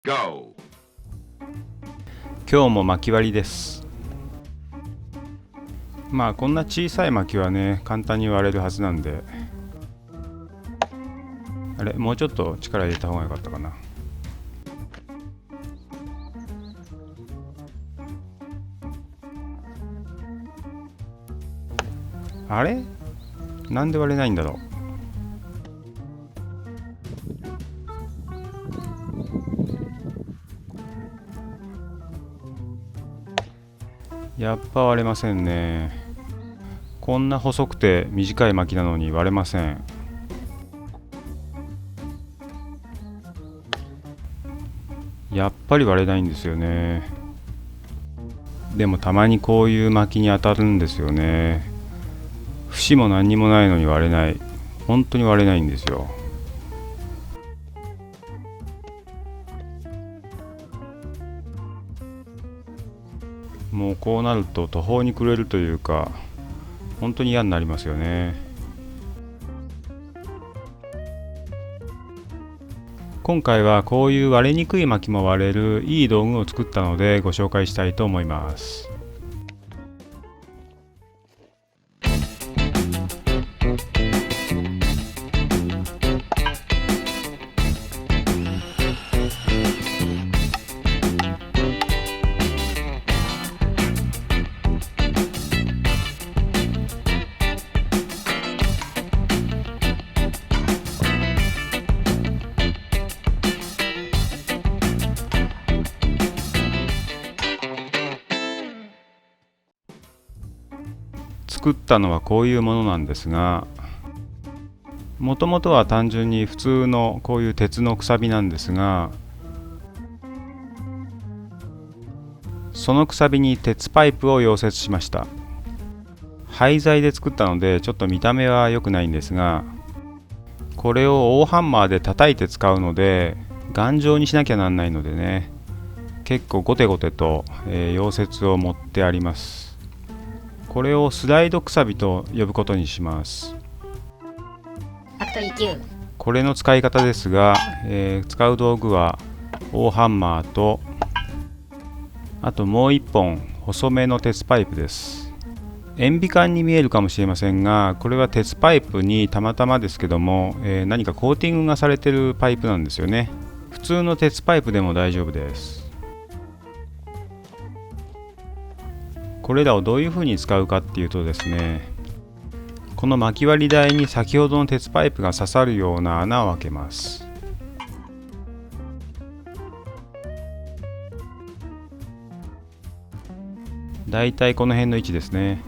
Go! 今日も薪割りです。まあこんな小さい薪はね簡単に割れるはずなんで、あれもうちょっと力入れた方が良かったかな。あれなんで割れないんだろう。やっぱ割れませんね。こんな細くて短い薪なのに割れません。やっぱり割れないんですよね。でもたまにこういう薪に当たるんですよね。節も何にもないのに割れない。本当に割れないんですよ。もうこうなると途方に暮れるというか、本当に嫌になりますよね。今回はこういう割れにくい薪も割れるいい道具を作ったのでご紹介したいと思います。作ったのはこういうものなんですが、もともとは単純に普通のこういう鉄のくさびなんですが、そのくさびに鉄パイプを溶接しました。廃材で作ったのでちょっと見た目は良くないんですが、これを大ハンマーで叩いて使うので頑丈にしなきゃなんないのでね、結構ゴテゴテと、溶接を持ってあります。これをスライドくさびと呼ぶことにします。ファクトリー9。これの使い方ですが、使う道具は大ハンマーと、あともう一本細めの鉄パイプです。塩ビ管に見えるかもしれませんが、これは鉄パイプにたまたまですけども、何かコーティングがされているパイプなんですよね。普通の鉄パイプでも大丈夫です。これらをどういうふうに使うかっていうとですね、この薪割り台に先ほどの鉄パイプが刺さるような穴を開けます。だいたいこの辺の位置ですね。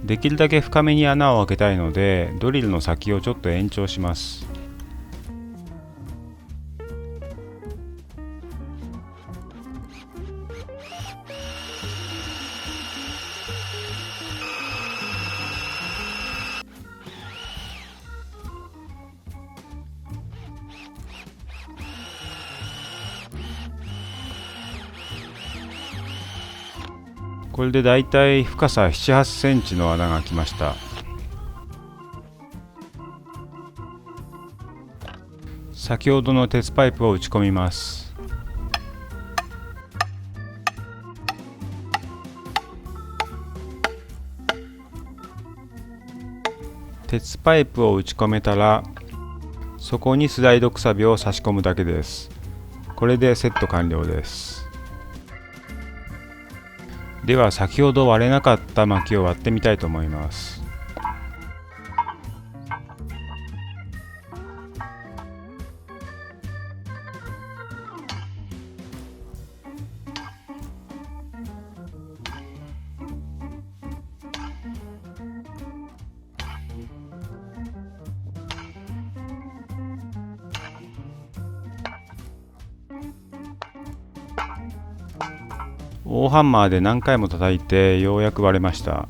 できるだけ深めに穴を開けたいので、ドリルの先をちょっと延長します。これでだいたい深さ7、8センチの穴が開きました。先ほどの鉄パイプを打ち込みます。鉄パイプを打ち込めたら、そこにスライドくさびを差し込むだけです。これでセット完了です。では先ほど割れなかった薪を割ってみたいと思います。大ハンマーで何回も叩いてようやく割れました。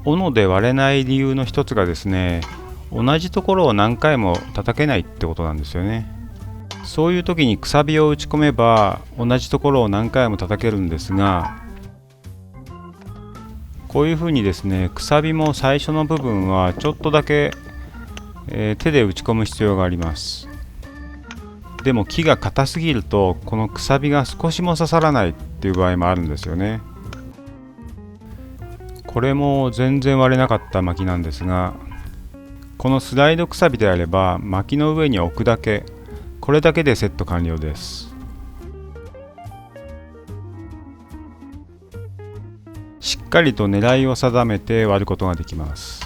斧で割れない理由の一つがですね、同じところを何回も叩けないってことなんですよね。そういう時にくさびを打ち込めば同じところを何回も叩けるんですが、こういう風にですね、くさびも最初の部分はちょっとだけ、手で打ち込む必要があります。でも木が硬すぎるとこのくさびが少しも刺さらないっていう場合もあるんですよね。これも全然割れなかった薪なんですが、このスライドくさびであれば薪の上に置くだけ、これだけでセット完了です。しっかりと狙いを定めて割ることができます。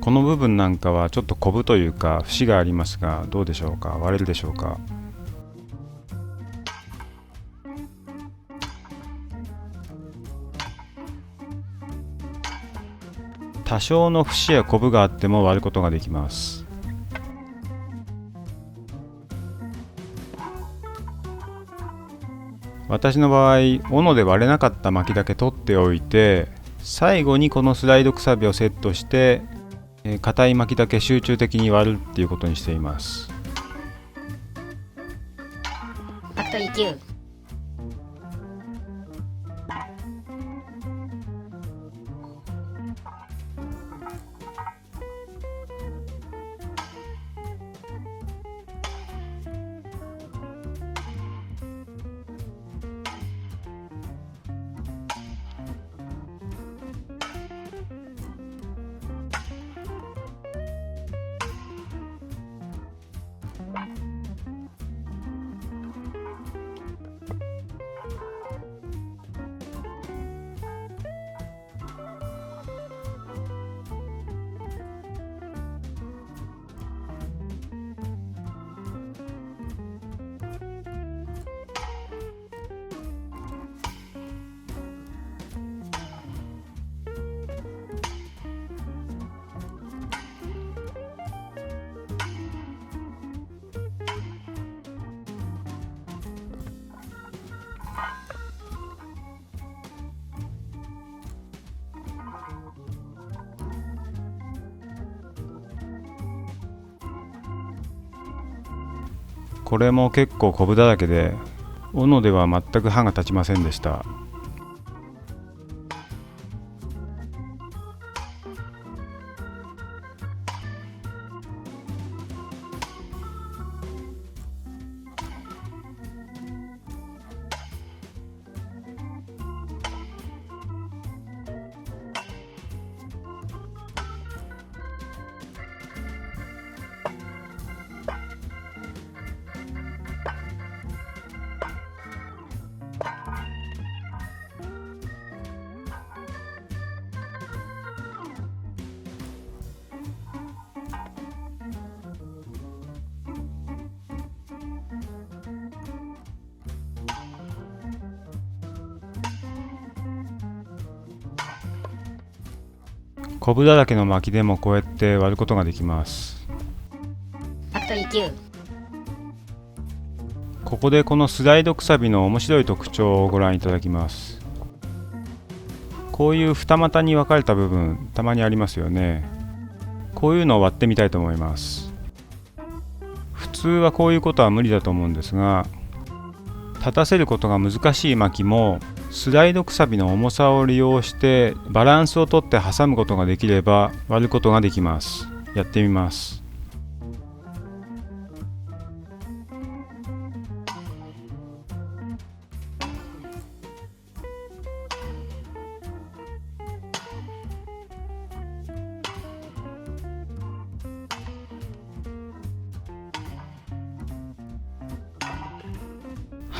この部分なんかはちょっとコブというか節がありますが、どうでしょうか、割れるでしょうか。多少の節やコブがあっても割ることができます。私の場合、斧で割れなかった薪だけ取っておいて、最後にこのスライドくさびをセットして硬い薪だけ集中的に割るっていうことにしています。ファクトリー9。これも結構コブだらけで、斧では全く刃が立ちませんでした。コブだらけの薪でもこうやって割ることができます。ファクトリー9。ここでこのスライドくさびの面白い特徴をご覧いただきます。こういう二股に分かれた部分たまにありますよね。こういうのを割ってみたいと思います。普通はこういうことは無理だと思うんですが、立たせることが難しい薪もスライドくさびの重さを利用してバランスをとって挟むことができれば割ることができます。やってみます。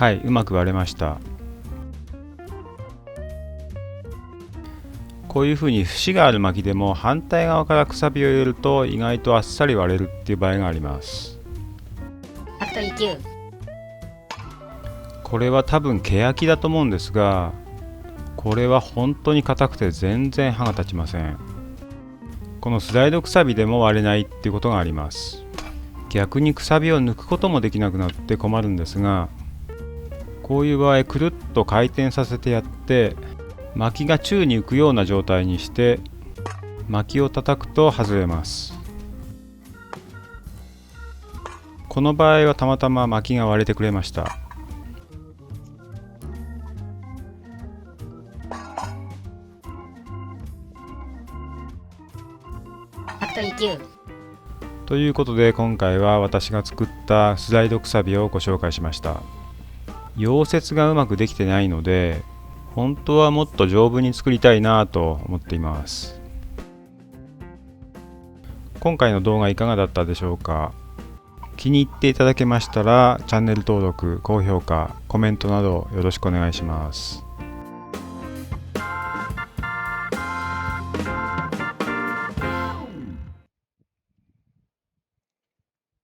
はい、うまく割れました。こういうふうに節がある巻きでも反対側からくさびを入れると意外とあっさり割れるっていう場合があります。ファクトリー9。これは多分ケヤキだと思うんですが、これは本当に硬くて全然刃が立ちません。このスライドくさびでも割れないっていうことがあります。逆にくさびを抜くこともできなくなって困るんですが、こういう場合くるっと回転させてやって巻きが宙に浮くような状態にして巻きを叩くと外れます。この場合はたまたま巻きが割れてくれました。ファクトリー9。ということで今回は私が作ったスライドくさびをご紹介しました。溶接がうまくできてないので本当はもっと丈夫に作りたいなと思っています。今回の動画いかがだったでしょうか。気に入っていただけましたらチャンネル登録、高評価、コメントなどよろしくお願いします。